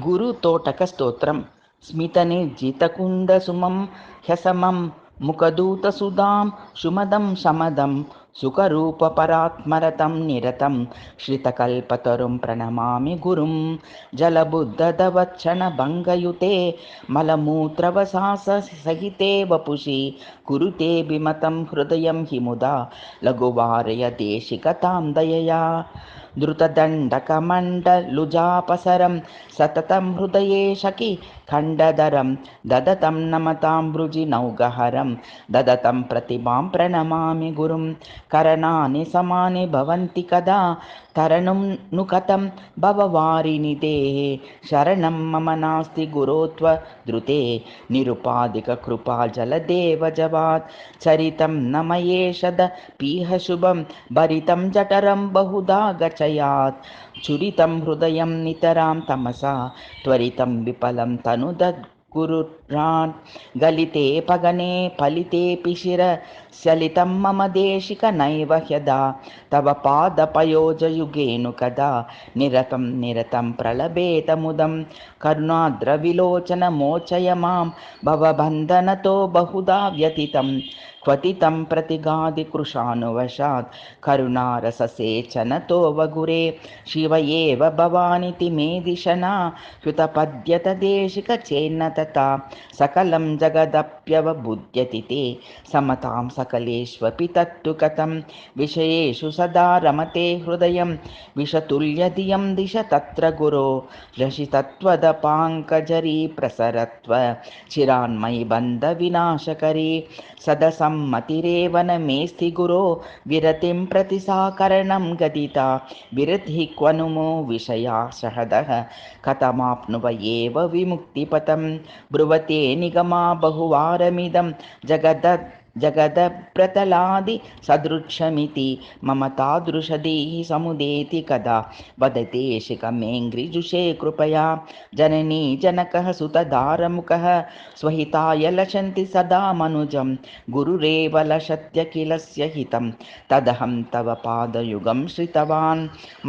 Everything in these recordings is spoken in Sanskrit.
गुरुतोटकस्तोत्रं स्मितनिर्जितकुन्दसुमं ह्यसमं मुखदूतसुधां सुमदं शमदं सुखरूपपरात्मरतं निरतं श्रितकल्पतरुं प्रणमामि गुरुं जलबुद्धदवच्छणभङ्गयुते मलमूत्रवसासहिते वपुषि कुरुते विमतं हृदयं हि मुदा लघुवारय देशिकतां दयया द्रुतदण्डकमण्डलुजापसरं सततं हृदये शकी खण्डधरं ददतं नमतां वृजिनौगहरं ददतं प्रतिमां प्रणमामि गुरुं करणानि समानि भवन्ति कदा तरणुं नु कथं भववारिनिधेः शरणं मम नास्ति गुरोत्वद्रुते निरुपाधिककृपा जलदेव जवात् चरितं न मयेषद पीह शुभं भरितं जठरं बहुधा गचयात् चुरितं हृदयं नितरां तमसा त्वरितं विफलं तनुदद्गुरुरान् गलिते पगने फलितेऽपि शिरस्यलितं मम देशिक नैव ह्यदा तव पादपयोजयुगेनु कदा निरतं प्रलभेतमुदं करुणाद्रविलोचन मोचय मां भवबन्धनतो बहुधा व्यथितं क्वथितं प्रतिगादिकृशानुवशात् करुणारससेचनतो वगुरे शिव एव भवानिति मेदिशना ह्युतपद्यत देशिकचेन्न तथा सकलं जगदप्यवबुध्यति ते समतां सकलेष्वपि तत्तु कथं विषयेषु सदा रमते हृदयं विषतुल्यधियं दिश तत्र गुरो रशितत्वदपाङ्कजरी प्रसरत्व चिरान्मयि बन्धविनाशकरी सदसम्मतिरेव न मेऽस्ति गुरो विरतिं प्रति साकरणं गदिता विरतिः क्वनुमो विषया सहदः कथमाप्नुव एव विमुक्तिपथं ब्रुवते निगमा बहुवारमिदं जगदप्रतलादि सदृक्षमिति मम तादृशदेः समुदेति कदा वदतेशिकमेङ्घ्रिजुषे कृपया जननी जनकः सुतदारमुखः स्वहिताय लशन्ति सदा मनुजं गुरुरेव लशत्य किलस्य हितं तदहं तव पादयुगं श्रितवान्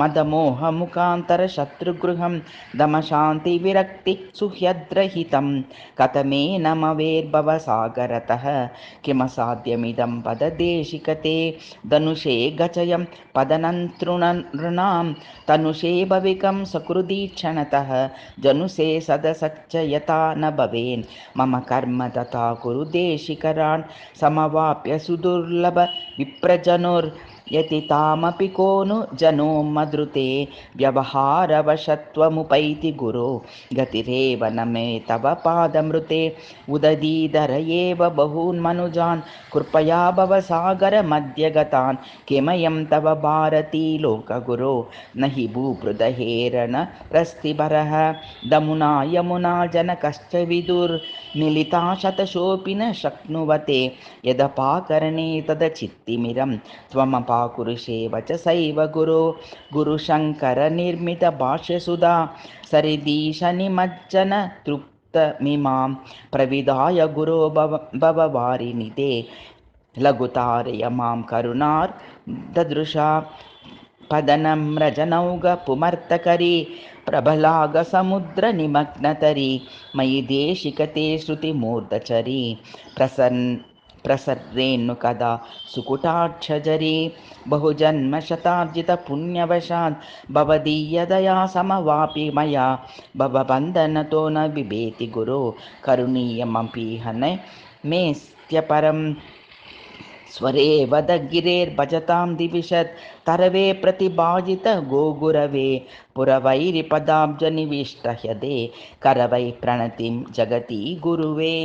मदमोहमुखान्तरशत्रुगृहं दमशान्तिविरक्ति सुह्यद्रहितं कथमेनमवेर्भवसागरतः किमसाध्यमिदं पददेशिकते धनुषे गचयं पदनन्तृणां तनुषे भविकं सकृदीक्षणतः जनुषे सदसच्च यथा न भवेन् मम कर्म तथा कुरु देशिकरान् समवाप्य सुदुर्लभ विप्रजनुर्यतितामपि को नु जनो मधृते व्यवहारवशत्वमुपैति गुरो गतिरेव न मे तव पादमृते उदधीधर एव बहून्मनुजान् कृपया भवसागरमध्यगतान् किमयं तव भारती लोकगुरो न हि भूपृदहेरण रस्तिभरः दमुना यमुना जनकश्च विदुर्मिलिता शतशोऽपि न शक्नुवते यदपाकरणे तदचित्तिमिरं त्वमपाकुरुषे वचसैव गुरो गुरुशङ्करनिर्मितभाष्यसुधा सरिदीशनिमज्जन तृप्तमिमां प्रविधाय गुरो भववारिनिधे लघुतारय मां करुणार्ददृशा पदनम्रजनौघपुमर्तकरी प्रबलागसमुद्रनिमग्नतरी मयि देशिकते श्रुतिमूर्धचरी प्रसर्रेन्नु कदा सुकुटाक्षजरी बहुजन्मशतार्जितपुण्यवशात् भवदीयदया समवापि मया भवबन्धनतो न बिभेति गुरो करुणीयमपीह न मेऽस्त्यपरं स्वरे वदगिरेर्भजतां दिविशत् तरवे प्रतिभाजित गोगुरवे पुरवैरिपदाब्जनिविष्टह्यदे करवै प्रणतिं जगति गुरुवे।